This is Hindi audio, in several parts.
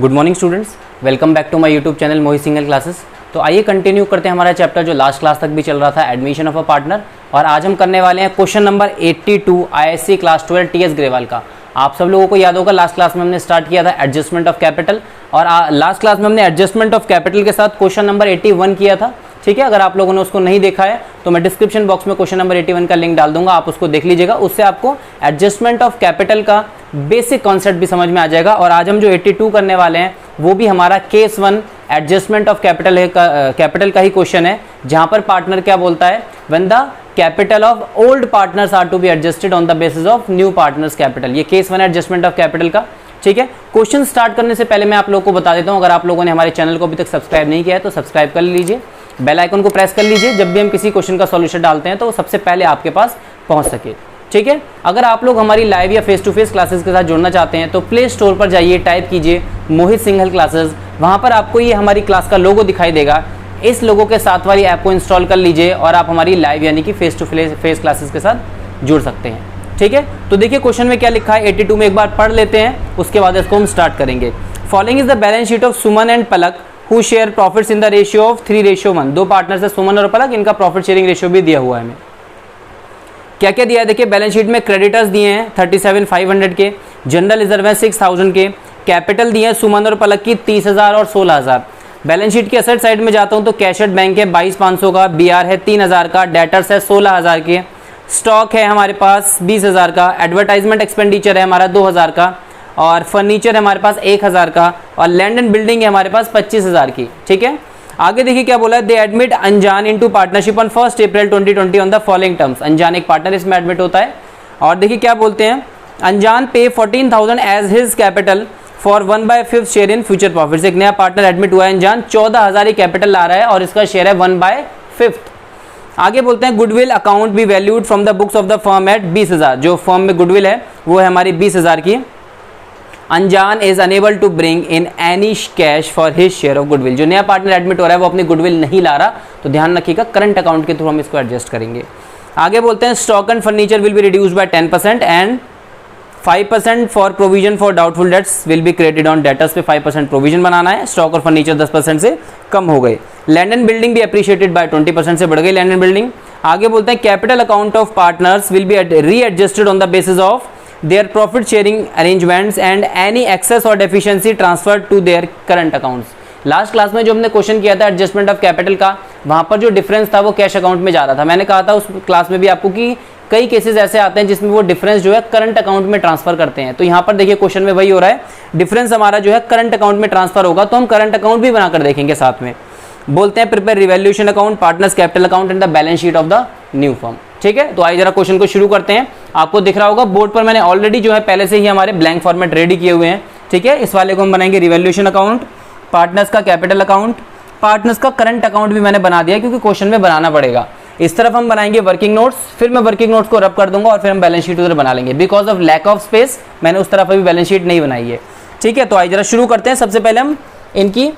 Good morning students, welcome back to my YouTube channel Mohit Singhal classes. तो आइए कंटिन्यू करते हैं हमारा चैप्टर जो लास्ट क्लास तक भी चल रहा था, एडमिशन ऑफ अ पार्टनर। और आज हम करने वाले हैं question number 82 ISC class 12 TS Grewal का। आप सब लोगों को याद होगा लास्ट क्लास में हमने स्टार्ट किया था एडजस्टमेंट ऑफ कैपिटल, और लास्ट क्लास में हमने एडजस्टमेंट ऑफ कैपिटल के साथ क्वेश्चन नंबर 81 किया था। ठीक है, अगर आप लोगों ने उसको नहीं देखा है तो मैं डिस्क्रिप्शन बॉक्स में क्वेश्चन नंबर 81 का लिंक डाल दूंगा, आप उसको देख लीजिएगा। उससे आपको एडजस्टमेंट ऑफ कैपिटल का बेसिक कॉन्सेप्ट भी समझ में आ जाएगा। और आज हम जो 82 करने वाले हैं वो भी हमारा केस 1 एडजस्टमेंट ऑफ कैपिटल का ही क्वेश्चन है, जहां पर पार्टनर क्या बोलता है, when the capital of old partners are to be adjusted on the basis of new partners capital. ये केस 1 एडजस्टमेंट ऑफ कैपिटल का। ठीक है, क्वेश्चन स्टार्ट करने से पहले मैं आप लोगों को बता देता हूं, अगर आप लोगों ने हमारे चैनल को अभी तक सब्सक्राइब नहीं किया है तो सब्सक्राइब कर लीजिए, बेल आइकन को प्रेस कर लीजिए, जब भी हम किसी क्वेश्चन का सॉल्यूशन डालते हैं तो सबसे पहले आपके पास पहुंच सके। ठीक है, अगर आप लोग हमारी लाइव या फेस टू फेस क्लासेस के साथ जुड़ना चाहते हैं तो प्ले स्टोर पर जाइए, टाइप कीजिए मोहित सिंघल क्लासेस, वहां पर आपको ये हमारी क्लास का लोगो दिखाई देगा। इस लोगो के साथ वाली ऐप को इंस्टॉल कर लीजिए और आप हमारी लाइव यानी कि फेस टू फेस क्लासेस के साथ जुड़ सकते हैं। ठीक है, तो देखिए क्वेश्चन में क्या लिखा है 82 में, एक बार पढ़ लेते हैं, उसके बाद इसको हम स्टार्ट करेंगे। Following is the balance sheet of Suman and Palak who share profits in the ratio of 3:1। दो पार्टनर्स है सुमन और पलक, इनका प्रॉफिट शेयरिंग रेशियो भी दिया हुआ है हमें। क्या क्या दिया है देखिए, बैलेंस शीट में क्रेडिटर्स दिए हैं 37,500 के, जनरल रिजर्व है 6,000 के, कैपिटल दिए हैं सुमन और पलक की 30,000 और 16,000। बैलेंस शीट की असेट साइड में जाता हूं तो कैश एट बैंक है 22,500 का, बीआर है 3,000 का, डेटर्स है 16,000 के, स्टॉक है हमारे पास 20,000 का, एडवर्टाइजमेंट एक्सपेंडिचर है हमारा 2,000 का, और फर्नीचर है हमारे पास 1,000 का, और लैंड एंड बिल्डिंग है हमारे पास 25,000 की। ठीक है, आगे देखिए क्या बोला है, दे एडमिट अनजान into partnership on 1 April 2020 on the following terms. अनजान एक पार्टनर इसमें एडमिट होता है, और देखिए क्या बोलते हैं, अनजान पे 14,000 as his capital for 1/5 share in future profits. एक नया पार्टनर एडमिट हुआ है अनजान, 14,000 ही कैपिटल ला रहा है और इसका शेयर है 1/5। आगे बोलते हैं goodwill account be valued from the books of the firm at 20,000। जो फर्म में गुडविल है वो है हमारी 20,000 की। Anjan is unable to bring in any cash for his share of goodwill. जो नया पार्टनर एडमिट हो रहा है वो अपनी गुडविल नहीं ला रहा, तो ध्यान रखिएगा करंट अकाउंट के थ्रू हम इसको एडजस्ट करेंगे। आगे बोलते हैं stock and furniture will be reduced by 10% and 5% for provision for doubtful dates will be credited on debtors पे 5% प्रोविजन बनाना है। स्टॉक और फर्नीचर 10% से कम हो गए। लैंड एंड बिल्डिंग भी अप्रिशिएटेड बाय 20% से बढ़ गई लैंड एंड बिल्डिंग। आगे बोलते हैं capital account of partners will be readjusted on the basis of their profit sharing arrangements and any excess or deficiency transferred to their current accounts। Last class में जो हमने क्वेश्चन किया था एडजस्टमेंट ऑफ कैपिटल का, वहां पर जो डिफरेंस था वो कैश अकाउंट में जा रहा था। मैंने कहा था उस क्लास में भी आपको कि कई केसेस ऐसे आते हैं जिसमें वो डिफरेंस जो है करंट अकाउंट में ट्रांसफर करते हैं। तो यहाँ पर देखिए क्वेश्चन में वही हो रहा है, डिफरेंस हमारा जो है करंट अकाउंट में ट्रांसफर होगा, तो हम करंट अकाउंट भी बनाकर देखेंगे साथ में। बोलते हैं prepare revaluation account, partners capital account and the balance sheet of the new firm. ठीक है, तो आइए जरा क्वेश्चन को शुरू करते हैं। आपको दिख रहा होगा बोर्ड पर मैंने ऑलरेडी जो है पहले से ही हमारे ब्लैंक फॉर्मेट रेडी किए हुए हैं। ठीक है, इस वाले को हम बनाएंगे रिवैल्यूएशन अकाउंट, पार्टनर्स का कैपिटल अकाउंट, पार्टनर्स का करंट अकाउंट भी मैंने बना दिया क्योंकि क्वेश्चन में बनाना पड़ेगा। इस तरफ हम बनाएंगे वर्किंग नोट्स, फिर मैं वर्किंग नोट्स को रब कर दूंगा और फिर हम बैलेंस शीट उधर बना लेंगे। Because of lack of space मैंने उस तरफ अभी बैलेंस शीट नहीं बनाई है। ठीक है, तो आइए जरा शुरू करते हैं। सबसे पहले हम इनकी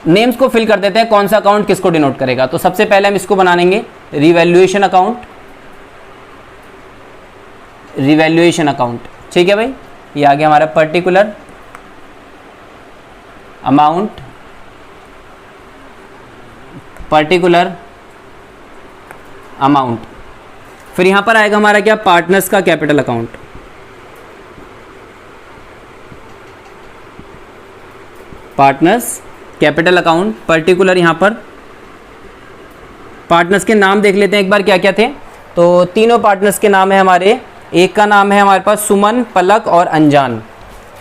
नेम्स को फिल कर देते हैं, कौन सा अकाउंट किसको डिनोट करेगा। तो सबसे पहले हम इसको बना लेंगे रिवैल्यूएशन अकाउंट, रिवैल्यूएशन अकाउंट। ठीक है भाई, ये आ गया हमारा पर्टिकुलर अमाउंट, पर्टिकुलर अमाउंट। फिर यहां पर आएगा हमारा क्या, पार्टनर्स का capital account, partners capital account, particular. यहां पर पार्टनर्स के नाम देख लेते हैं एक बार क्या क्या थे। तो तीनों पार्टनर्स के नाम है हमारे, एक का नाम है हमारे पास सुमन, पलक और अनजान।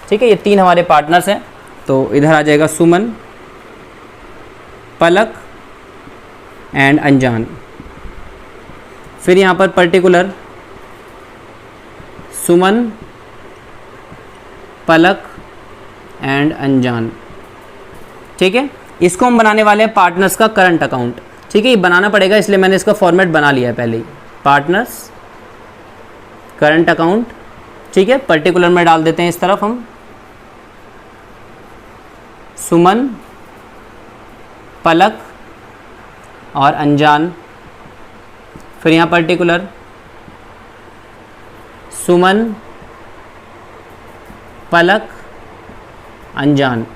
ठीक है, ये तीन हमारे पार्टनर्स हैं। तो इधर आ जाएगा सुमन, पलक एंड अनजान। फिर यहाँ पर पर्टिकुलर सुमन, पलक एंड अनजान। ठीक है, इसको हम बनाने वाले हैं पार्टनर्स का करंट अकाउंट। ठीक है, ये बनाना पड़ेगा इसलिए मैंने इसका फॉर्मेट बना लिया है पहले ही, पार्टनर्स करंट अकाउंट। ठीक है, पर्टिकुलर में डाल देते हैं इस तरफ हम सुमन, पलक और अनजान। फिर यहाँ पर्टिकुलर सुमन, पलक अनजान।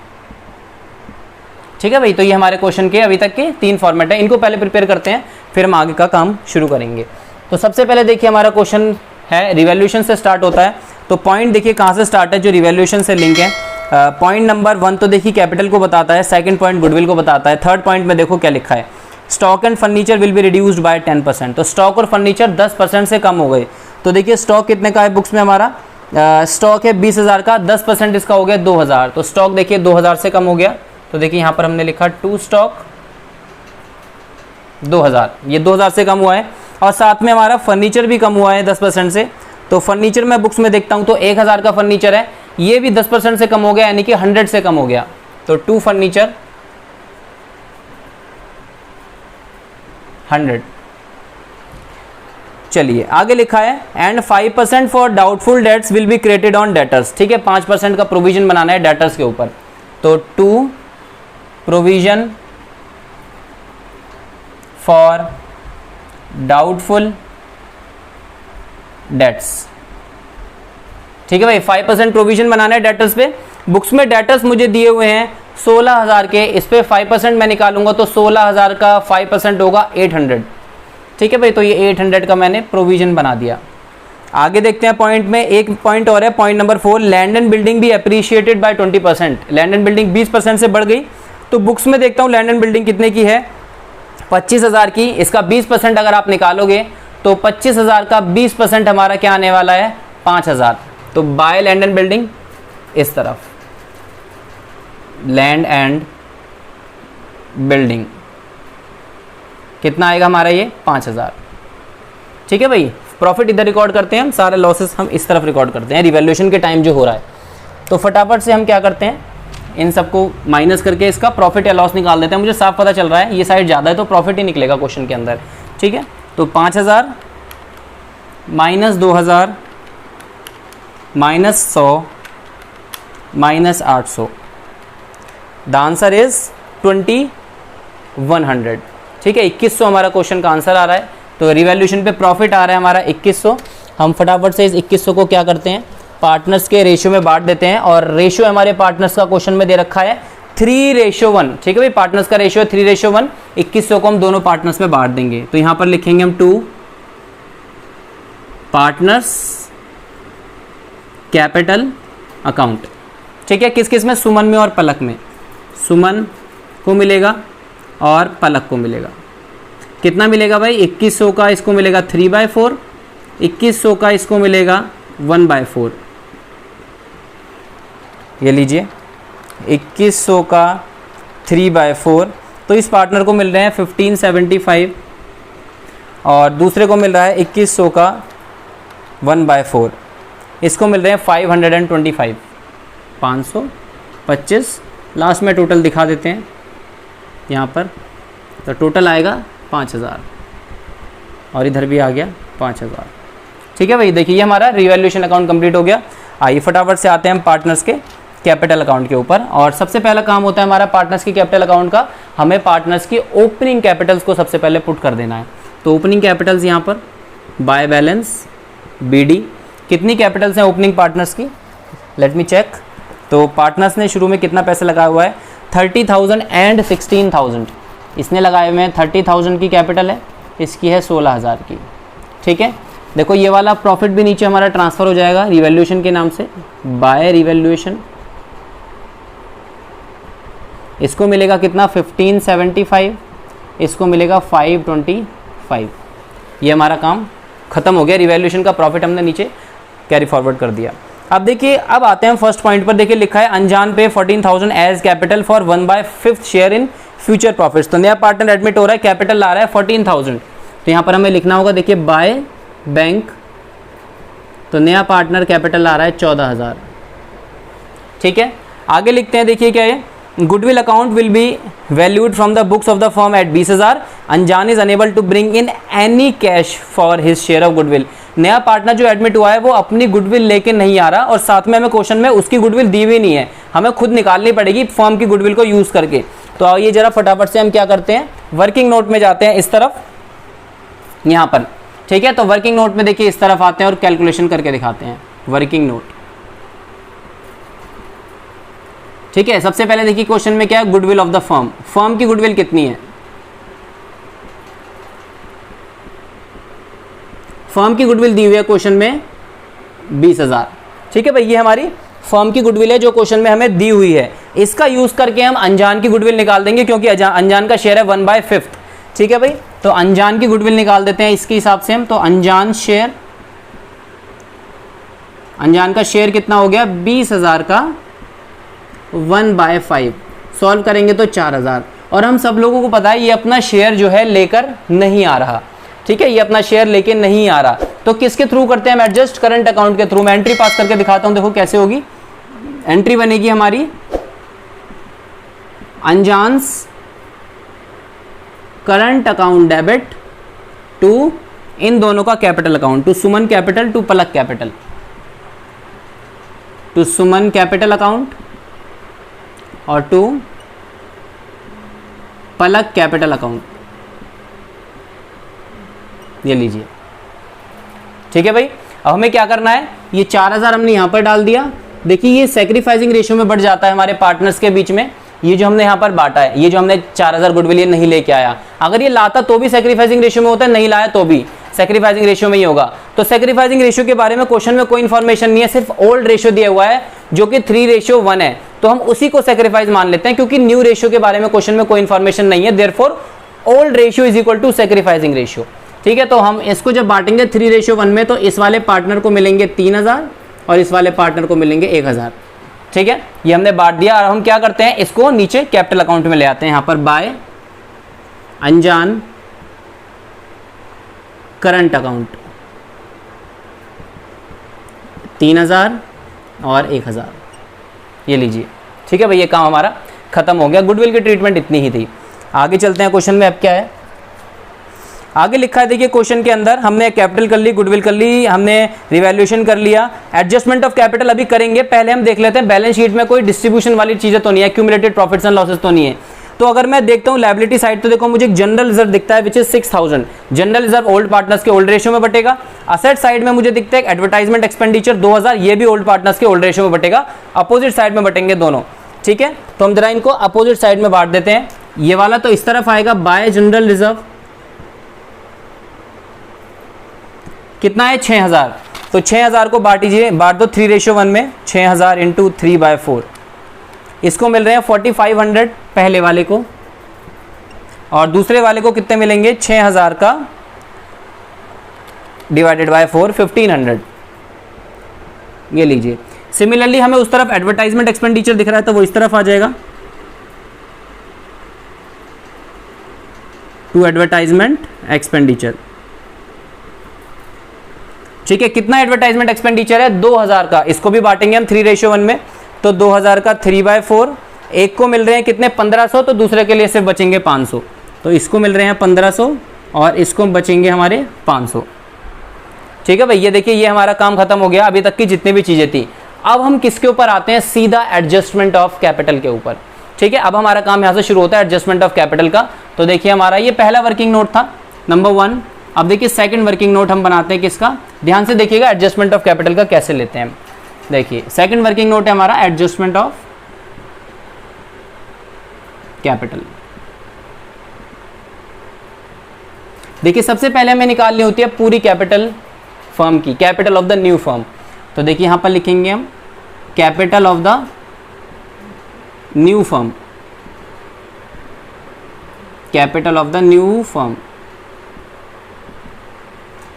ठीक है भाई, तो ये हमारे क्वेश्चन के अभी तक के 3 फॉर्मेट है, इनको पहले प्रिपेयर करते हैं, फिर हम आगे का काम शुरू करेंगे। तो सबसे पहले देखिए हमारा क्वेश्चन है रिवैल्यूएशन से स्टार्ट होता है। तो पॉइंट देखिए कहाँ से स्टार्ट है, जो रिवैल्यूएशन से लिंक है। पॉइंट नंबर 1 तो देखिए कैपिटल को बताता है, सेकंड पॉइंट गुडविल को बताता है, थर्ड पॉइंट में देखो क्या लिखा है, stock and furniture will be reduced by 10%। तो स्टॉक और फर्नीचर 10% से कम हो गए। तो देखिए स्टॉक कितने का है बुक्स में हमारा, स्टॉक है 20,000 का, 10% इसका हो गया 2,000। तो स्टॉक देखिए 2,000 से कम हो गया। तो देखिए यहाँ पर हमने लिखा टू स्टॉक 2,000, ये 2,000 से कम हुआ है। और साथ में हमारा फर्नीचर भी कम हुआ है 10% से। तो फर्नीचर मैं बुक्स में देखता हूँ तो 1,000 का फर्नीचर है, ये भी 10% से कम हो गया, यानी कि 100 से कम हो गया। तो टू फर्नीचर 100। चलिए आगे लिखा है and 5% for doubtful dates will be created on debtors. ठीक है, 5% का प्रोविजन बनाना है डेटर्स के ऊपर। तो to provision for doubtful debts. ठीक है भाई, 5% प्रोविजन बनाना है डेटर्स पे। बुक्स में डेटर्स मुझे दिए हुए हैं 16,000 के, इस पे 5% मैं निकालूंगा तो 16,000 का 5% होगा 800। ठीक है भाई, तो ये 800 का मैंने प्रोविजन बना दिया। आगे देखते हैं पॉइंट में, एक पॉइंट और है, point number 4, land and building भी appreciated by 20%। Land and building 20% से बढ़ गई। तो बुक्स में देखता हूँ लैंड एंड बिल्डिंग कितने की है, 25,000 की। इसका 20% अगर आप निकालोगे तो 25,000 का 20% हमारा क्या आने वाला है, 5,000। तो बाय लैंड एंड बिल्डिंग इस तरफ, लैंड एंड बिल्डिंग कितना आएगा हमारा, ये 5,000। ठीक है भाई, प्रॉफिट इधर रिकॉर्ड करते हैं हम, सारे लॉसेस हम इस तरफ रिकॉर्ड करते हैं रिवैल्यूएशन के टाइम जो हो रहा है। तो फटाफट से हम क्या करते हैं, इन सबको माइनस करके इसका प्रॉफिट या लॉस निकाल देते हैं। मुझे साफ पता चल रहा है ये साइड ज़्यादा है तो प्रॉफिट ही निकलेगा क्वेश्चन के अंदर। ठीक है, तो 5,000 minus 2,000 minus 100 minus 800, the answer is 2100। ठीक है, 2100 हमारा क्वेश्चन का आंसर आ रहा है। तो रिवैल्यूएशन पे प्रॉफिट आ रहा है हमारा 2100। हम फटाफट से इस 2100 को क्या करते हैं, पार्टनर्स के रेशियो में बांट देते हैं। और रेशियो हमारे पार्टनर्स का क्वेश्चन में दे रखा है 3:1। ठीक है भाई, पार्टनर्स का रेशियो है 3:1। 2100 को हम दोनों पार्टनर्स में बांट देंगे। तो यहां पर लिखेंगे हम 2 पार्टनर्स कैपिटल अकाउंट। ठीक है, किस किस में, सुमन में और पलक में। सुमन को मिलेगा और पलक को मिलेगा। कितना मिलेगा भाई, 2100 का इसको मिलेगा 3/4, 2100 का इसको मिलेगा 1/4। ये लीजिए 2100 का 3/4। तो इस पार्टनर को मिल रहे हैं 1575 और दूसरे को मिल रहा है 2100 का 1/4। इसको मिल रहे हैं 525, 525। लास्ट में टोटल दिखा देते हैं यहाँ पर। तो टोटल आएगा 5,000 और इधर भी आ गया 5,000। ठीक है भाई, देखिए ये हमारा रिवैल्यूएशन अकाउंट कंप्लीट हो गया। आइए फटाफट से आते हैं हम पार्टनर्स के कैपिटल अकाउंट के ऊपर। और सबसे पहला काम होता है हमारा पार्टनर्स की कैपिटल अकाउंट का, हमें पार्टनर्स की ओपनिंग कैपिटल्स को सबसे पहले पुट कर देना है। तो ओपनिंग कैपिटल्स यहाँ पर बाय बैलेंस BD, कितनी कैपिटल्स हैं ओपनिंग पार्टनर्स की, लेट मी चेक। तो पार्टनर्स ने शुरू में कितना पैसा लगाया हुआ है, 30,000 एंड 16,000 इसने लगाए हुए हैं। 30,000 की कैपिटल है, इसकी है 16,000 की। ठीक है, देखो ये वाला प्रॉफिट भी नीचे हमारा ट्रांसफ़र हो जाएगा रिवैल्यूएशन के नाम से, बाय रिवैल्यूएशन। इसको मिलेगा कितना, 1575, इसको मिलेगा 525। ये हमारा काम खत्म हो गया, रिवैल्यूएशन का प्रॉफिट हमने नीचे कैरी फॉरवर्ड कर दिया। अब देखिए, अब आते हैं फर्स्ट पॉइंट पर। देखिए लिखा है अनजान पे 14,000 as capital for 1/5 share in future profits. तो नया पार्टनर एडमिट हो रहा है, कैपिटल ला रहा है 14,000। तो यहाँ पर हमें लिखना होगा, देखिए बाय बैंक। तो नया पार्टनर कैपिटल आ रहा है 14,000। ठीक है, आगे लिखते हैं, देखिए क्या है, goodwill account will be valued from the books of the firm at 20,000। Anjan is unable to bring in any cash for his share of goodwill. नया पार्टनर जो एडमिट हुआ है वो अपनी गुडविल लेके नहीं आ रहा, और साथ में हमें क्वेश्चन में उसकी गुडविल दी भी नहीं है, हमें खुद निकालनी पड़ेगी फर्म की गुडविल को यूज करके। तो आइए जरा फटाफट से हम क्या करते हैं, वर्किंग नोट में जाते हैं इस तरफ, यहाँ पर। ठीक है, तो वर्किंग नोट में देखिए इस तरफ आते हैं और कैलकुलेशन करके दिखाते हैं वर्किंग नोट। ठीक है, सबसे पहले देखिए क्वेश्चन में क्या है, goodwill of the firm. Firm की गुडविल कितनी है? फर्म की गुडविल दी हुई है क्वेश्चन में 20,000। ठीक है भाई, ये हमारी फर्म की गुडविल है जो क्वेश्चन में हमें दी हुई है। इसका यूज करके हम अनजान की गुडविल निकाल देंगे, क्योंकि अनजान का शेयर है 1/5। ठीक है भाई, तो अनजान की गुडविल निकाल देते हैं इसके हिसाब से हम। तो अनजान का शेयर कितना हो गया? 20,000 का 1/5 सॉल्व करेंगे तो 4,000। और हम सब लोगों को पता है ये अपना शेयर जो है लेकर नहीं आ रहा। ठीक है, ये अपना शेयर लेके नहीं आ रहा, तो किसके थ्रू करते हैं हम एडजस्ट? करंट अकाउंट के थ्रू। मैं एंट्री पास करके दिखाता हूं, देखो कैसे होगी। एंट्री बनेगी हमारी Anjan's current account debit to इन दोनों का capital account, to Suman capital to Palak capital, to Suman capital account और टू पलक कैपिटल अकाउंट। ये लीजिए। ठीक है भाई, अब हमें क्या करना है, ये 4,000 हमने यहां पर डाल दिया। देखिए ये सैक्रिफाइसिंग रेशियो में बढ़ जाता है हमारे पार्टनर्स के बीच में। ये जो हमने यहाँ पर बांटा है, ये जो हमने 4,000 गुडविल ये नहीं लेके आया, अगर ये लाता तो भी सैक्रिफाइसिंग रेशियो में होता है, नहीं लाया तो भी सैक्रिफाइसिंग रेशियो में ही होगा। तो सैक्रिफाइसिंग रेशियो के बारे में क्वेश्चन में कोई इंफॉर्मेशन नहीं है, सिर्फ ओल्ड रेशियो दिया हुआ है जो कि 3:1 है, तो हम उसी को सैक्रिफाइस मान लेते हैं, क्योंकि न्यू रेशियो के बारे में क्वेश्चन में कोई इंफॉर्मेशन नहीं है। Therefore old ratio is equal to sacrificing ratio. ठीक है, तो हम इसको जब बांटेंगे 3:1 में, तो इस वाले पार्टनर को मिलेंगे 3,000 और इस वाले पार्टनर को मिलेंगे 1,000। ठीक है, ये हमने बांट दिया। और हम क्या करते हैं, इसको नीचे कैपिटल अकाउंट में ले आते हैं। यहां पर बाय अनजान करंट अकाउंट 3,000 और 1,000, ये लीजिए। ठीक है भाई, ये काम हमारा खत्म हो गया। गुडविल की ट्रीटमेंट इतनी ही थी। आगे चलते हैं क्वेश्चन में। अब क्या है, आगे लिखा है, देखिए क्वेश्चन के अंदर हमने कैपिटल कर ली, गुडविल कर ली, हमने रिवैल्यूएशन कर लिया, एडजस्टमेंट ऑफ कैपिटल अभी करेंगे। पहले हम देख लेते हैं बैलेंस शीट में कोई डिस्ट्रीब्यूशन वाली चीजें तो नहीं है, एक्यूमुलेटेड प्रॉफिट्स एंड लॉसेस तो नहीं है। तो अगर मैं देखता हूं लायबिलिटी साइड, तो देखो मुझे एक जनरल रिजर्व दिखता है which is 6,000। General reserve old partners के ओल्ड रेशियो में बटेगा। असेट साइड में मुझे दिखता है एडवर्टाइजमेंट एक्सपेंडिचर 2,000, ये भी ओल्ड पार्टनर्स के ओल्ड रेशियो में बटेगा। अपोजिट साइड में बटेंगे दोनों। ठीक है, तो हम जरा इनको अपोजिट साइड में बांट देते हैं। ये वाला तो इस तरफ आएगा बाय जनरल रिजर्व, कितना है 6,000। तो 6,000 को बांट दीजिए, बांट दो 3:1 में। 6,000 इंटू 3/4, इसको मिल रहे हैं 4,500 पहले वाले को, और दूसरे वाले को कितने मिलेंगे 6,000 का डिवाइडेड बाय 4, 1,500। ये लीजिए। सिमिलरली हमें उस तरफ एडवर्टाइजमेंट एक्सपेंडिचर दिख रहा है, तो वो इस तरफ आ जाएगा टू एडवर्टाइजमेंट एक्सपेंडिचर। ठीक है, कितना एडवर्टाइजमेंट एक्सपेंडिचर है 2,000 का, इसको भी बांटेंगे हम 3:1 में। तो 2,000 का 3/4, एक को मिल रहे हैं कितने 1,500, तो दूसरे के लिए सिर्फ बचेंगे 500। तो इसको मिल रहे हैं 1,500 और इसको बचेंगे हमारे 500। ठीक है भाई, ये देखिए ये हमारा काम खत्म हो गया, अभी तक की जितनी भी चीजें थी। अब हम किसके ऊपर आते हैं, सीधा एडजस्टमेंट ऑफ कैपिटल के ऊपर। ठीक है, अब हमारा काम यहां से शुरू होता है एडजस्टमेंट ऑफ कैपिटल का। तो देखिए हमारा ये पहला वर्किंग नोट था, नंबर 1। अब देखिए सेकंड वर्किंग नोट हम बनाते हैं किसका, ध्यान से देखिएगा एडजस्टमेंट ऑफ कैपिटल का कैसे लेते हैं। देखिए सेकंड वर्किंग नोट है हमारा एडजस्टमेंट ऑफ कैपिटल। देखिए सबसे पहले हमें निकालनी होती है पूरी कैपिटल फर्म की, capital of the new firm. तो देखिए यहां पर लिखेंगे हम capital of the new firm, capital of the new firm.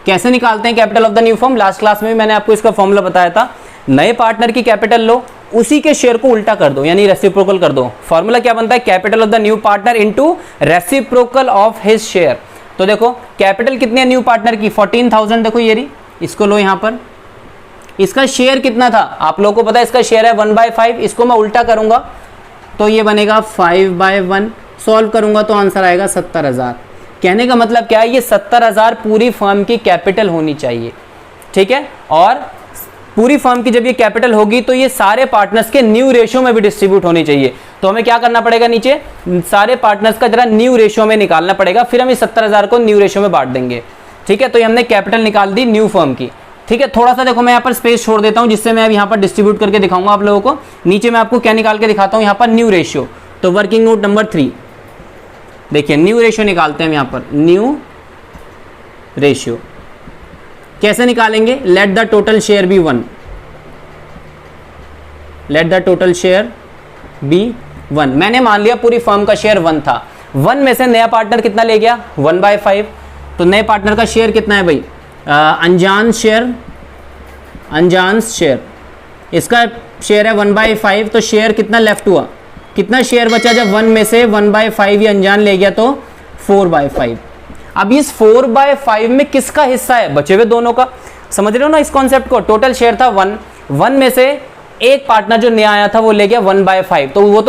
कैसे निकालते हैं capital of the new firm, last class में भी मैंने आपको इसका फॉर्मूला बताया था। नए पार्टनर की कैपिटल लो, उसी के शेयर को उल्टा कर दो, यानी रेसिप्रोकल कर दो। फॉर्मूला क्या बनता है, capital of the new partner into reciprocal of his share. तो देखो कैपिटल कितनी है न्यू पार्टनर की 14,000, देखो ये रही, इसको लो यहां पर। इसका शेयर कितना था आप लोगों को पता है, इसका शेयर है 1/5, इसको मैं उल्टा करूंगा तो ये बनेगा 5/1। सॉल्व करूंगा तो आंसर आएगा 70,000। कहने का मतलब क्या है, ये 70,000 पूरी फर्म की कैपिटल होनी चाहिए। ठीक है, और पूरी फर्म की जब ये कैपिटल होगी तो ये सारे पार्टनर्स के न्यू रेशियो में भी डिस्ट्रीब्यूट होनी चाहिए। तो हमें क्या करना पड़ेगा, नीचे सारे पार्टनर्स का जरा न्यू रेशियो में निकालना पड़ेगा, फिर हम इस 70,000 को न्यू रेशियो में बांट देंगे। ठीक है, तो ये हमने कैपिटल निकाल दी न्यू फर्म की। ठीक है, थोड़ा सा देखो मैं यहाँ पर स्पेस छोड़ देता हूँ जिससे मैं अब यहाँ पर डिस्ट्रीब्यूट करके दिखाऊंगा आप लोगों को। नीचे मैं आपको क्या निकाल के दिखाता हूँ यहाँ पर, न्यू रेशियो। तो वर्किंग नोट नंबर 3 देखिए, न्यू रेशियो निकालते हैं हम यहाँ पर। न्यू रेशियो कैसे निकालेंगे? Let the total share be 1, let the total share be 1। मैंने मान लिया पूरी फर्म का शेयर 1 था, 1 में से नया पार्टनर कितना ले गया? 1/5। तो नए पार्टनर का शेयर कितना है भाई? अनजान शेयर, अनजान शेयर, इसका शेयर है 1/5। तो शेयर कितना लेफ्ट हुआ? कितना शेयर बचा जब 1 में से 1/5 ये अनजान ले गया? तो 4/5। अब इस 4/5 में किसका हिस्सा है? बचे हुए दोनों का। समझ रहे हो ना इस कॉन्सेप्ट को? टोटल शेयर था 1 में से एक पार्टनर जो नया आया था वो ले गया 1/5। तो वो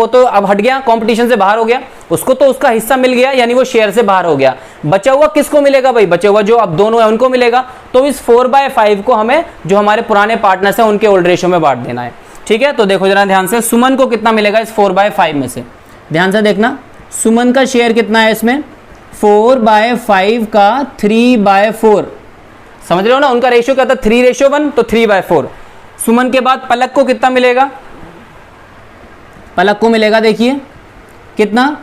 तो अब हट गया, कंपटीशन से बाहर हो गया, उसको तो उसका हिस्सा मिल गया, यानी वो शेयर से बाहर हो गया। बचा हुआ किसको मिलेगा भाई? बचा हुआ जो अब दोनों है उनको मिलेगा। तो इस 4/5 को हमें जो हमारे पुराने पार्टनर्स हैं उनके ओल्ड रेशियो में बांट देना है। ठीक है, तो देखो जरा ध्यान से, सुमन को कितना मिलेगा इस 4/5 में से? ध्यान से देखना, सुमन का शेयर कितना है इसमें? 4/5 का 3/4। समझ रहे हो ना, उनका रेशियो क्या था? 3:1, तो 3/4। सुमन के बाद पलक को कितना मिलेगा? पलक को मिलेगा देखिए कितना?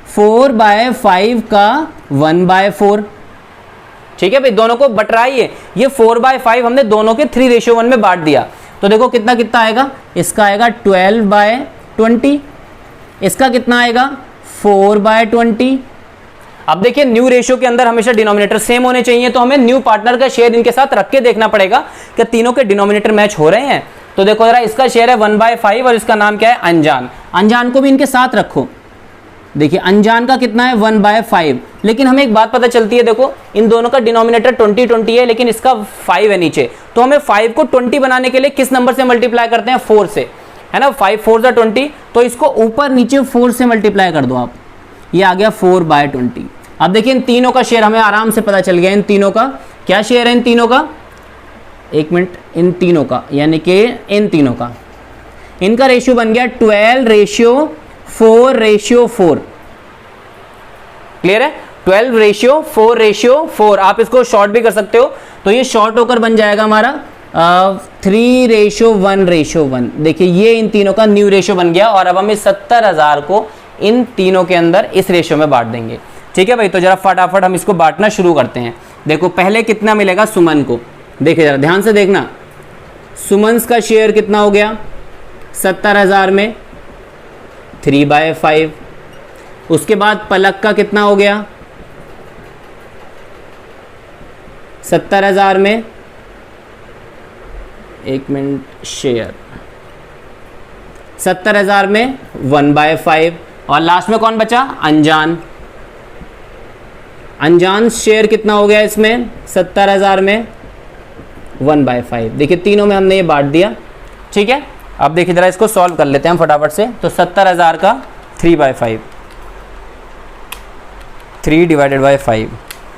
4/5 का 1/4। ठीक है भाई, दोनों को बटराइए। ये 4/5 हमने दोनों के 3:1 में बांट दिया। तो देखो कितना कितना आएगा? इसका आएगा 12/20, इसका कितना आएगा? 4/20। अब देखिए न्यू रेशियो के अंदर हमेशा डिनोमिनेटर सेम होने चाहिए, तो हमें न्यू पार्टनर का शेयर इनके साथ रख के देखना पड़ेगा कि तीनों के डिनोमिनेटर मैच हो रहे हैं। तो देखो जरा, इसका शेयर है 1/5 और इसका नाम क्या है? अनजान। अनजान को भी इनके साथ रखो। देखिए अनजान का कितना है? 1/5। लेकिन हमें एक बात पता चलती है, देखो इन दोनों का डिनोमिनेटर 20 है, लेकिन इसका 5 है नीचे। तो हमें 5 को 20 बनाने के लिए किस नंबर से मल्टीप्लाई करते हैं? 4 से, है ना। 5 4 जा 20, तो इसको ऊपर नीचे 4 से मल्टीप्लाई कर दो आप, ये आ गया 4/20। अब देखिए इन तीनों का शेयर हमें आराम से पता चल गया। इन तीनों का क्या शेयर है? इन तीनों का, एक मिनट, इन तीनों का यानी कि इन तीनों का, इनका रेशियो बन गया 12:4:4। क्लियर है? 12:4:4। आप इसको शॉर्ट भी कर सकते हो, तो ये शॉर्ट होकर बन जाएगा हमारा 3:1:1। देखिए ये इन तीनों का न्यू रेशियो बन गया। और अब हम इस 70,000 को इन तीनों के अंदर इस रेशियो में बांट देंगे। ठीक है भाई, तो जरा फटाफट हम इसको बांटना शुरू करते हैं। देखो पहले कितना मिलेगा सुमन को? देखिए जरा ध्यान से देखना, सुमन का शेयर कितना हो गया 70,000 में? 3/5। उसके बाद पलक का कितना हो गया 70,000 में? एक मिनट, शेयर 70,000 में 1/5। और लास्ट में कौन बचा? अनजान। अनजान शेयर कितना हो गया इसमें 70,000 में? 1/5। देखिए तीनों में हमने ये बांट दिया। ठीक है, अब देखिए जरा इसको सॉल्व कर लेते हैं फटाफट से। तो 70,000 का 3/5, 3/5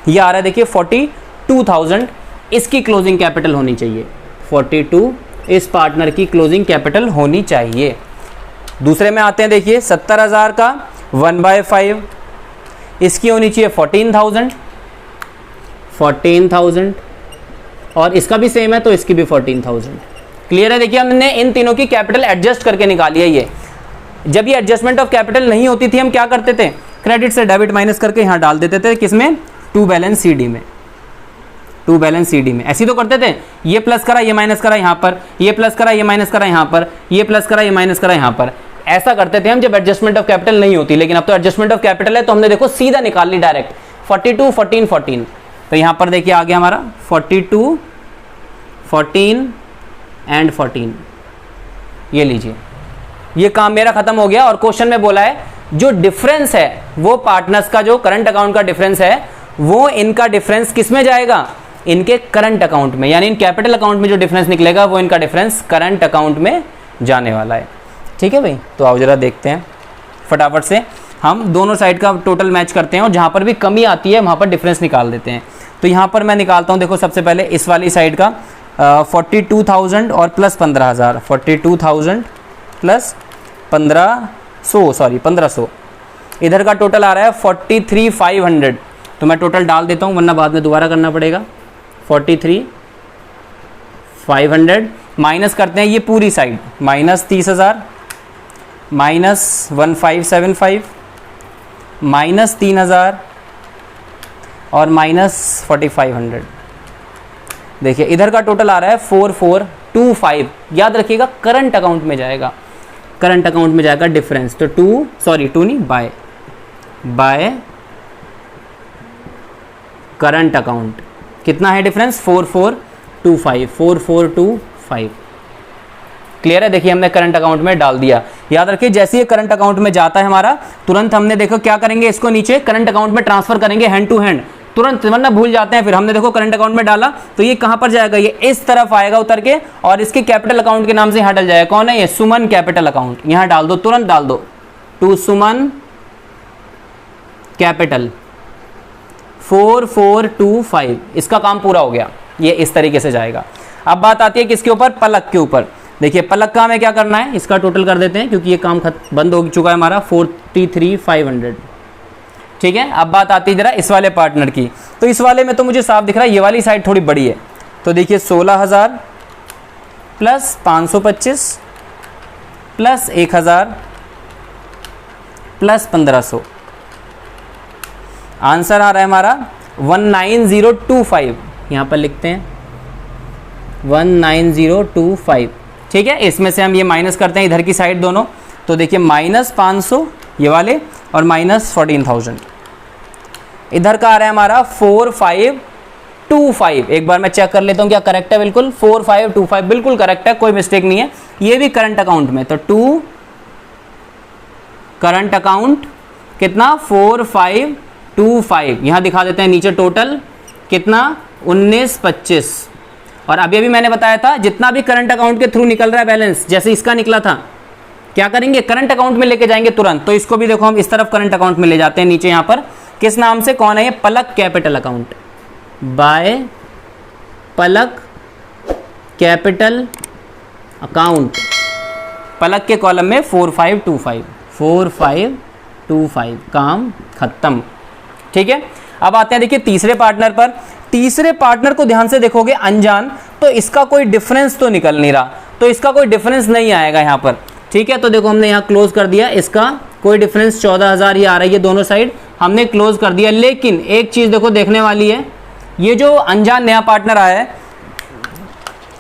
ये आ रहा है देखिए 42,000। इसकी क्लोजिंग कैपिटल होनी चाहिए 42, इस पार्टनर की क्लोजिंग कैपिटल होनी चाहिए। दूसरे में आते हैं, देखिए 70,000 का 1/5, इसकी होनी चाहिए 14,000 और इसका भी सेम है तो इसकी भी 14,000। क्लियर है? देखिए हमने इन तीनों की कैपिटल एडजस्ट करके निकाली है। ये जब ये एडजस्टमेंट ऑफ कैपिटल नहीं होती थी हम क्या करते थे? क्रेडिट से डेबिट माइनस करके यहाँ डाल देते थे। किसमें? टू बैलेंस CD में, टू बैलेंस CD में ऐसी तो करते थे। ये प्लस करा, ये माइनस करा यहाँ पर, ये प्लस करा, ये माइनस करा यहाँ पर, ये प्लस करा, ये माइनस करा यहाँ पर। ऐसा करते थे हम जब एडजस्टमेंट ऑफ कैपिटल नहीं होती। लेकिन अब तो एडजस्टमेंट ऑफ कैपिटल है तो हमने देखो सीधा निकाल ली डायरेक्ट 42, 14, 14। तो यहाँ पर देखिए आ गया हमारा 42, 14 एंड 14। ये लीजिए, ये काम मेरा खत्म हो गया। और क्वेश्चन में बोला है जो डिफरेंस है वो पार्टनर्स का, जो करंट अकाउंट का डिफरेंस है वो इनका डिफरेंस किस में जाएगा? इनके करंट अकाउंट में, यानी इन कैपिटल अकाउंट में जो डिफरेंस निकलेगा वो इनका डिफरेंस करंट अकाउंट में जाने वाला है। ठीक है भाई, तो आओ जरा देखते हैं फटाफट से। हम दोनों साइड का टोटल मैच करते हैं और जहाँ पर भी कमी आती है वहाँ पर डिफरेंस निकाल देते हैं। तो यहाँ पर मैं निकालता हूँ, देखो सबसे पहले इस वाली साइड का 42,000 और प्लस 15,000, 42,000 प्लस 1500, इधर का टोटल आ रहा है 43,500। तो मैं टोटल डाल देता हूँ वरना बाद में दोबारा करना पड़ेगा। 43 500 माइनस करते हैं ये पूरी साइड, माइनस 30,000 माइनस 1575 माइनस 3,000 और माइनस 4500। देखिए इधर का टोटल आ रहा है 4425। याद रखिएगा करंट अकाउंट में जाएगा, करंट अकाउंट में जाएगा डिफरेंस। तो टू नहीं, बाय करंट अकाउंट कितना है डिफरेंस, 4425। क्लियर है। देखिए हमने करंट अकाउंट में डाल दिया। याद रखिए जैसे ये करंट अकाउंट में जाता है हमारा, तुरंत हमने देखो क्या करेंगे, इसको नीचे करंट अकाउंट में ट्रांसफर करेंगे हैंड टू हैंड तुरंत, वरना भूल जाते हैं। फिर हमने देखो करंट अकाउंट में डाला तो ये कहां पर जाएगा, ये इस तरफ आएगा उतर के, और इसके कैपिटल अकाउंट के नाम से यहां डल जाएगा। कौन है ये, सुमन कैपिटल अकाउंट। यहां डाल दो, तुरंत डाल दो, टू सुमन कैपिटल 4425। इसका काम पूरा हो गया, ये इस तरीके से जाएगा। अब बात आती है किसके ऊपर, पलक के ऊपर। देखिए पलक का हमें क्या करना है, इसका टोटल कर देते हैं क्योंकि ये काम बंद हो चुका है हमारा, 43,500। ठीक है। अब बात आती है जरा इस वाले पार्टनर की। तो इस वाले में तो मुझे साफ दिख रहा है ये वाली साइड थोड़ी बड़ी है। तो देखिए 16,000 प्लस 525 प्लस 1,000 प्लस 1,500। आंसर आ रहा है हमारा 19025। यहाँ पर लिखते हैं 19025। ठीक है। इसमें से हम ये माइनस करते हैं इधर की साइड दोनों। तो देखिए माइनस 500 ये वाले और माइनस 14,000। इधर का आ रहा है हमारा 4525। एक बार मैं चेक कर लेता हूँ क्या करेक्ट है, बिल्कुल 4525 बिल्कुल करेक्ट है, कोई मिस्टेक नहीं है। ये भी करंट अकाउंट में, तो टू करंट अकाउंट कितना 4525। यहाँ दिखा देते हैं नीचे टोटल कितना 1925। और अभी अभी मैंने बताया था जितना भी करंट अकाउंट के थ्रू निकल रहा है बैलेंस, जैसे इसका निकला था, क्या करेंगे करंट अकाउंट में लेके जाएंगे तुरंत। तो इसको भी देखो हम इस तरफ करंट अकाउंट में ले जाते हैं नीचे। यहाँ पर किस नाम से, कौन है ये, पलक कैपिटल अकाउंट, बाय पलक कैपिटल अकाउंट। पलक के कॉलम में 4525 काम खत्म। ठीक है। अब आते हैं देखिए तीसरे पार्टनर पर। तीसरे पार्टनर को ध्यान से देखोगे अनजान, तो इसका कोई डिफरेंस तो निकल नहीं रहा, तो इसका कोई डिफरेंस नहीं आएगा यहाँ पर। ठीक है। तो देखो हमने यहाँ क्लोज कर दिया, इसका कोई डिफरेंस 14,000 ये आ रही है दोनों साइड, हमने क्लोज कर दिया। लेकिन एक चीज देखो देखने वाली है, ये जो अनजान नया पार्टनर आया है,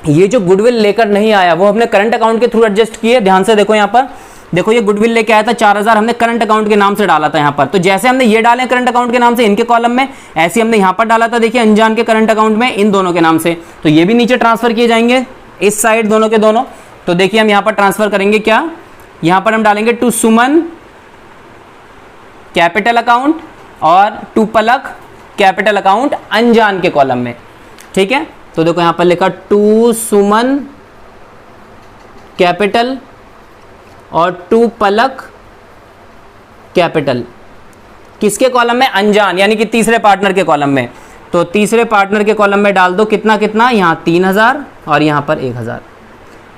ये जो गुडविल लेकर नहीं आया वो हमने करंट अकाउंट के थ्रू एडजस्ट किए। ध्यान से देखो यहाँ पर, देखो ये गुडविल लेके आया था 4,000, हमने करंट अकाउंट के नाम से डाला था यहाँ पर। तो जैसे हमने ये डाले करंट अकाउंट के नाम से इनके कॉलम में, ऐसे हमने यहाँ पर डाला था देखिए अनजान के करंट अकाउंट में इन दोनों के नाम से। तो ये भी नीचे ट्रांसफर किए जाएंगे इस साइड दोनों के दोनों। तो देखिए हम यहाँ पर ट्रांसफर करेंगे क्या, यहाँ पर हम डालेंगे टू सुमन कैपिटल अकाउंट और टू पलक कैपिटल अकाउंट अनजान के कॉलम में। ठीक है। तो देखो यहाँ पर लिखा टू सुमन कैपिटल और टू पलक कैपिटल, किसके कॉलम में, अनजान, यानी कि तीसरे पार्टनर के कॉलम में। तो तीसरे पार्टनर के कॉलम में डाल दो कितना कितना, यहाँ 3,000 और यहाँ पर 1,000।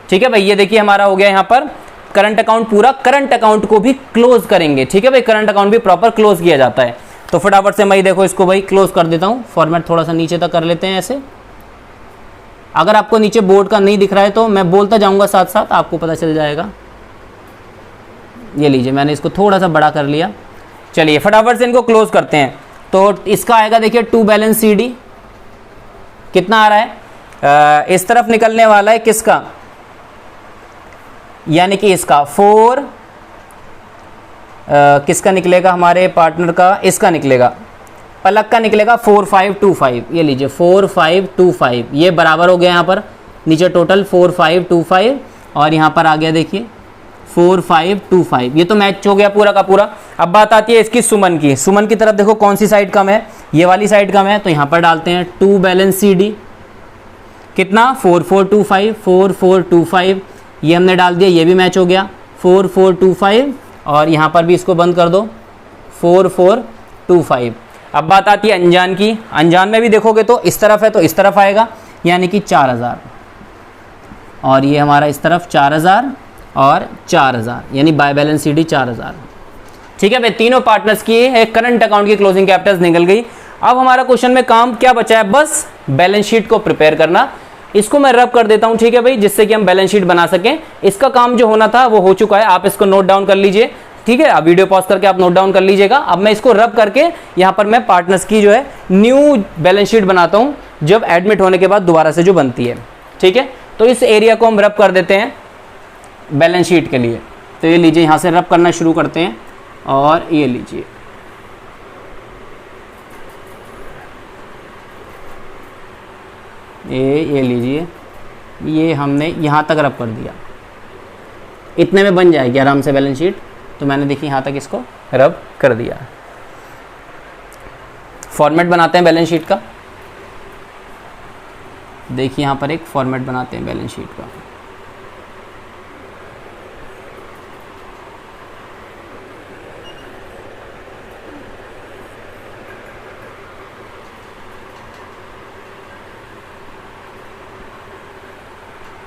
ठीक है भाई। ये देखिए हमारा हो गया यहाँ पर करंट अकाउंट पूरा। करंट अकाउंट को भी क्लोज करेंगे। ठीक है भाई। करंट अकाउंट भी प्रॉपर क्लोज किया जाता है। तो फटाफट से मैं देखो इसको भाई क्लोज कर देता हूँ। फॉर्मेट थोड़ा सा नीचे तक कर लेते हैं ऐसे। अगर आपको नीचे बोर्ड का नहीं दिख रहा है तो मैं बोलता जाऊंगा साथ साथ, आपको पता चल जाएगा। ये लीजिए मैंने इसको थोड़ा सा बड़ा कर लिया। चलिए फटाफट से इनको क्लोज करते हैं। तो इसका आएगा देखिए टू बैलेंस CD कितना आ रहा है, इस तरफ निकलने वाला है किसका, यानी कि इसका 4 किसका निकलेगा, हमारे पार्टनर का, इसका निकलेगा पलक का निकलेगा 4525। ये लीजिए 4525, ये बराबर हो गया यहाँ पर नीचे टोटल 4525 और यहाँ पर आ गया देखिए 4525। ये तो मैच हो गया पूरा का पूरा। अब बात आती है इसकी सुमन की। सुमन की तरफ देखो कौन सी साइड कम है, ये वाली साइड कम है। तो यहाँ पर डालते हैं टू बैलेंस CD कितना 4425 ये हमने डाल दिया, ये भी मैच हो गया 4425 और यहाँ पर भी इसको बंद कर दो 4425। अब बात आती है अनजान की। अनजान में भी देखोगे तो इस तरफ है तो इस तरफ आएगा, यानी कि 4,000 और ये हमारा इस तरफ 4,000 और 4,000, यानी बाय बैलेंस CD 4,000। ठीक है भाई। तीनों पार्टनर्स की एक करंट अकाउंट की क्लोजिंग कैपिटल्स निकल गई। अब हमारा क्वेश्चन में काम क्या बचा है, बस बैलेंस शीट को प्रिपेयर करना। इसको मैं रब कर देता हूं, ठीक है भाई, जिससे कि हम बैलेंस शीट बना सकें। इसका काम जो होना था वो हो चुका है, आप इसको नोट डाउन कर लीजिए, ठीक है। अब वीडियो पॉज करके आप नोट डाउन कर लीजिएगा। अब मैं इसको रब करके यहाँ पर मैं पार्टनर्स की जो है न्यू बैलेंस शीट बनाता हूँ, जब एडमिट होने के बाद दोबारा से जो बनती है, ठीक है। तो इस एरिया को हम रब कर देते हैं बैलेंस शीट के लिए। तो ये लीजिए, यहाँ से रब करना शुरू करते हैं, और ये लीजिए, ये लीजिए, ये हमने यहाँ तक रब कर दिया, इतने में बन जाएगी आराम से बैलेंस शीट। तो मैंने देखिए यहाँ तक इसको रब कर दिया। फॉर्मेट बनाते हैं बैलेंस शीट का। देखिए यहाँ पर एक फॉर्मेट बनाते हैं बैलेंस शीट का।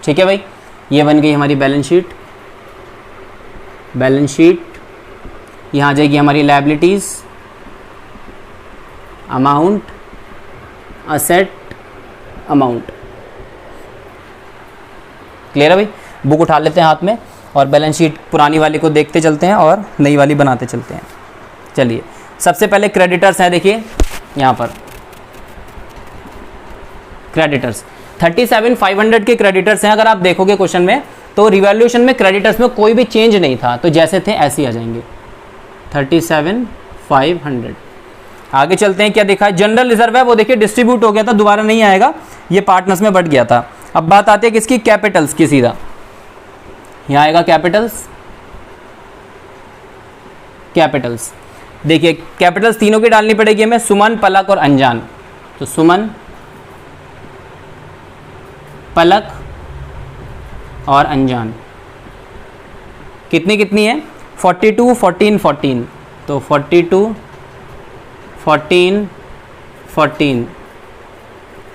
ठीक है भाई, ये बन गई हमारी बैलेंस शीट। बैलेंस शीट यहाँ आ जाएगी हमारी liabilities, amount, asset, amount. Clear है भाई। बुक उठा लेते हैं हाथ में और बैलेंस शीट पुरानी वाली को देखते चलते हैं और नई वाली बनाते चलते हैं। चलिए, सबसे पहले क्रेडिटर्स हैं, देखिए यहाँ पर क्रेडिटर्स 37,500 के क्रेडिटर्स हैं। अगर आप देखोगे क्वेश्चन में तो रिवैल्यूएशन में क्रेडिटर्स में कोई भी चेंज नहीं था, तो जैसे थे ऐसे ही आ जाएंगे 37,500। आगे चलते हैं, क्या देखा है, जनरल रिजर्व है वो देखिए डिस्ट्रीब्यूट हो गया था, दोबारा नहीं आएगा, ये पार्टनर्स में बढ़ गया था। अब बात आती है किसकी, कैपिटल्स की। सीधा यहाँ आएगा कैपिटल्स। कैपिटल्स देखिए, कैपिटल्स तीनों की डालनी पड़ेगी हमें, सुमन, पलक और अनजान। तो सुमन, पलक और अनजान कितनी कितनी है, 42, 14, 14। तो 42, 14, 14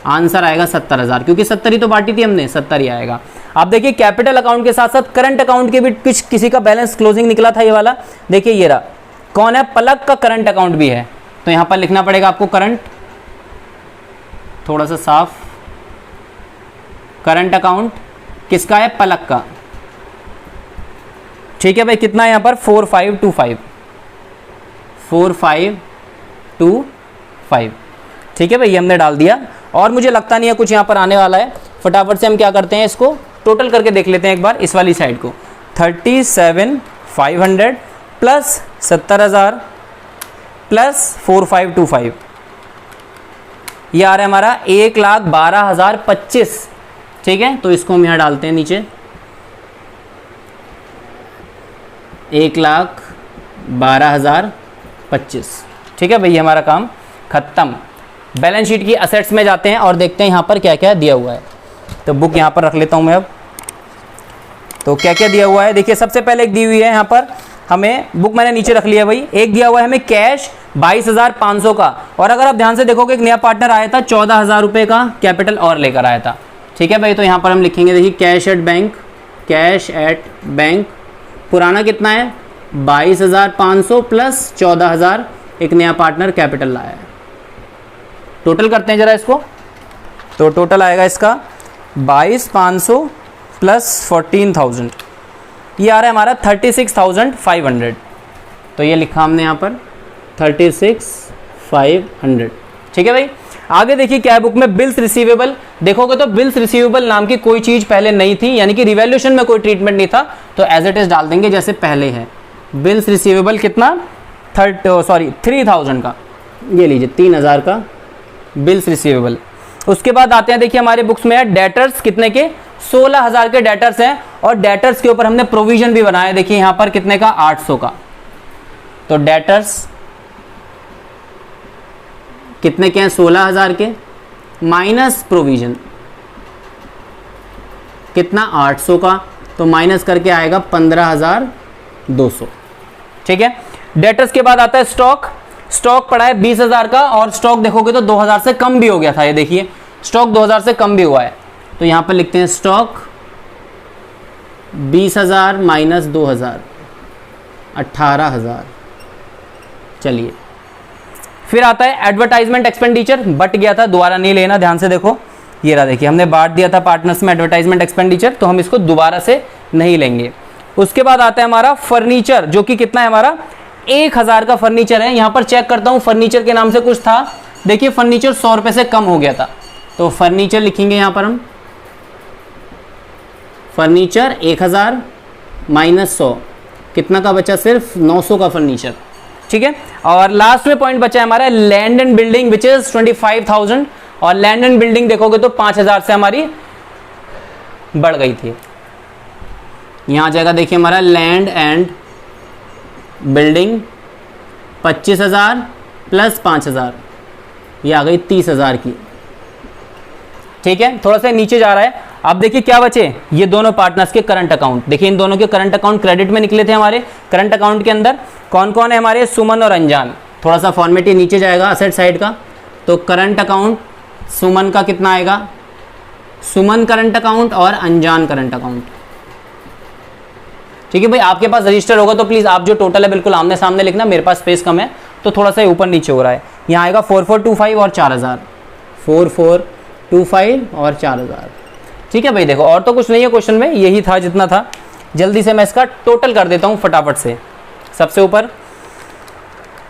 आंसर आएगा 70,000, क्योंकि 70 ही तो बांटी थी हमने, 70 ही आएगा। आप देखिए कैपिटल अकाउंट के साथ साथ करंट अकाउंट के भी कुछ किसी का बैलेंस क्लोजिंग निकला था, ये वाला देखिए, ये रहा, कौन है, पलक का करंट अकाउंट भी है। तो यहाँ पर लिखना पड़ेगा आपको करंट, थोड़ा सा साफ, करंट अकाउंट किसका है, पलक का। ठीक है भाई, कितना है यहाँ पर 4525, 4525। ठीक है भाई, ये हमने डाल दिया और मुझे लगता नहीं है कुछ यहाँ पर आने वाला है। फटाफट से हम क्या करते हैं, इसको टोटल करके देख लेते हैं एक बार, इस वाली साइड को। 37,500 प्लस 70,000 प्लस 4525, ये आ रहा है हमारा 1,12,025। ठीक है, तो इसको हम यहाँ डालते हैं नीचे, 1,12,025। ठीक है भाई, ये हमारा काम खत्म। बैलेंस शीट की असेट्स में जाते हैं और देखते हैं यहाँ पर क्या क्या दिया हुआ है। तो बुक यहाँ पर रख लेता हूँ मैं अब। तो क्या क्या दिया हुआ है, देखिए सबसे पहले एक दी हुई है यहाँ पर हमें, बुक मैंने नीचे रख लिया भाई। एक दिया हुआ है हमें कैश 22,500 का, और अगर आप ध्यान से देखोगे एक नया पार्टनर आया था 14,000 रुपये का कैपिटल और लेकर आया था। ठीक है भाई, तो यहाँ पर हम लिखेंगे, देखिए cash at bank, cash at bank पुराना कितना है 22,500 प्लस 14,000, एक नया पार्टनर कैपिटल लाया है। टोटल करते हैं जरा इसको, तो टोटल आएगा इसका 22,500 प्लस 14,000, ये आ रहा है हमारा 36,500। तो ये लिखा हमने यहाँ पर 36,500। ठीक है भाई, आगे देखिए क्या है बुक में, बिल्स रिसीवेबल। देखोगे तो बिल्स रिसीवेबल नाम की कोई चीज़ पहले नहीं थी, यानी कि रिवैल्यूएशन में कोई ट्रीटमेंट नहीं था, तो एज इट इज डाल देंगे जैसे पहले है। बिल्स रिसीवेबल कितना 3,000 का, ये लीजिए 3,000 का बिल्स रिसीवेबल। उसके बाद आते हैं, देखिए हमारे बुक्स में है डेटर्स, कितने के 16,000 के डेटर्स हैं, और डेटर्स के ऊपर हमने प्रोविजन भी बनाया, देखिए यहाँ पर कितने का 800 का। तो डेटर्स कितने के हैं 16,000 के, माइनस प्रोविजन कितना 800 का, तो माइनस करके आएगा 15,200। ठीक है, डेटर्स के बाद आता है स्टॉक। स्टॉक पड़ा है 20,000 का, और स्टॉक देखोगे तो 2,000 से कम भी हो गया था, ये देखिए स्टॉक 2,000 से कम भी हुआ है। तो यहाँ पर लिखते हैं स्टॉक 20,000 माइनस 2,000 18,000। चलिए, फिर आता है एडवर्टाइजमेंट एक्सपेंडिचर, बट गया था, दोबारा नहीं लेना, ध्यान से देखो। ये रहा देखिए, हमने बांट दिया था पार्टनर्स में एडवर्टाइजमेंट एक्सपेंडिचर, तो हम इसको दोबारा से नहीं लेंगे। उसके बाद आता है हमारा फर्नीचर, जो कि कितना है हमारा 1000 का फर्नीचर है। यहाँ पर चेक करता हूँ, फर्नीचर के नाम से कुछ था, देखिए फर्नीचर 100 रुपये से कम हो गया था, तो फर्नीचर लिखेंगे यहाँ पर हम, फर्नीचर 1000 माइनस 100, कितना का बचा, सिर्फ 900 का फर्नीचर, ठीक है। और लास्ट में पॉइंट बचा है हमारा land and building which is 25,000, और लैंड एंड बिल्डिंग देखोगे तो 5000 से हमारी बढ़ गई थी। यहां आ जाएगा देखिए हमारा लैंड एंड बिल्डिंग 25,000 प्लस 5,000, ये आ गई 30,000 की, ठीक है। थोड़ा सा नीचे जा रहा है। अब देखिए क्या बचे, ये दोनों पार्टनर्स के करंट अकाउंट, देखिए इन दोनों के करंट अकाउंट क्रेडिट में निकले थे हमारे। करंट अकाउंट के अंदर कौन कौन है हमारे, सुमन और अनजान। थोड़ा सा फॉर्मेट ये नीचे जाएगा असेट साइड का, तो करंट अकाउंट सुमन का कितना आएगा, सुमन करंट अकाउंट और अनजान करंट अकाउंट, ठीक है भाई। आपके पास रजिस्टर होगा तो प्लीज आप जो टोटल है बिल्कुल आमने सामने लिखना, मेरे पास स्पेस कम है तो थोड़ा सा ऊपर नीचे हो रहा है। यहाँ आएगा 4425 और 4000, 4425 और 4000, ठीक है भाई। देखो और तो कुछ नहीं है क्वेश्चन में, यही था जितना था। जल्दी से मैं इसका टोटल कर देता हूँ फटाफट से। सबसे ऊपर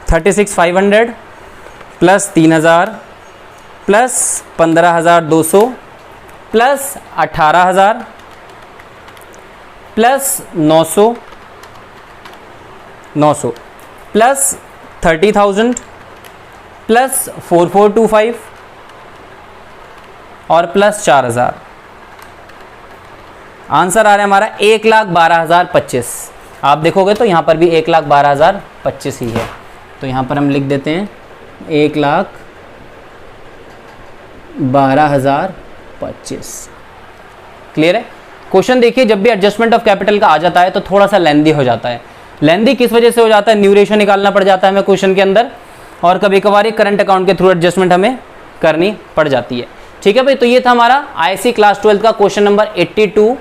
36,500 plus 3000 plus 15,200 plus 18,000 plus 900 plus 30,000 plus 4425 और प्लस 4000। आंसर आ रहा है हमारा 1,12,025। आप देखोगे तो यहाँ पर भी 1,12,025 ही है, तो यहाँ पर हम लिख देते हैं 1,12,025। क्लियर है। क्वेश्चन देखिए, जब भी एडजस्टमेंट ऑफ कैपिटल का आ जाता है तो थोड़ा सा लेंदी हो जाता है। लेंदी किस वजह से हो जाता है, न्यू रेशियो निकालना पड़ जाता है हमें क्वेश्चन के अंदर, और कभी कभार करंट अकाउंट के थ्रू एडजस्टमेंट हमें करनी पड़ जाती है, ठीक है भाई। तो ये था हमारा आईएससी क्लास 12 का क्वेश्चन नंबर 82।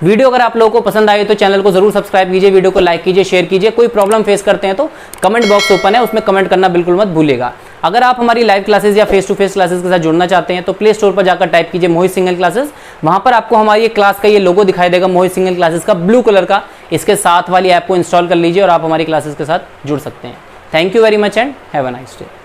वीडियो अगर आप लोगों को पसंद आई तो चैनल को जरूर सब्सक्राइब कीजिए, वीडियो को लाइक कीजिए, शेयर कीजिए। कोई प्रॉब्लम फेस करते हैं तो कमेंट बॉक्स ओपन है, उसमें कमेंट करना बिल्कुल मत भूलिएगा। अगर आप हमारी लाइव क्लासेस या फेस टू फेस क्लासेस के साथ जुड़ना चाहते हैं तो प्ले स्टोर पर जाकर टाइप कीजिए मोहित सिंगल क्लासेस। वहां पर आपको हमारी ये क्लास का ये लोगो दिखाई देगा मोहित सिंगल क्लासेस का, ब्लू कलर का। इसके साथ वाली ऐप को इंस्टॉल कर लीजिए और आप हमारी क्लासेस के साथ जुड़ सकते हैं। Thank you very much and have a nice day.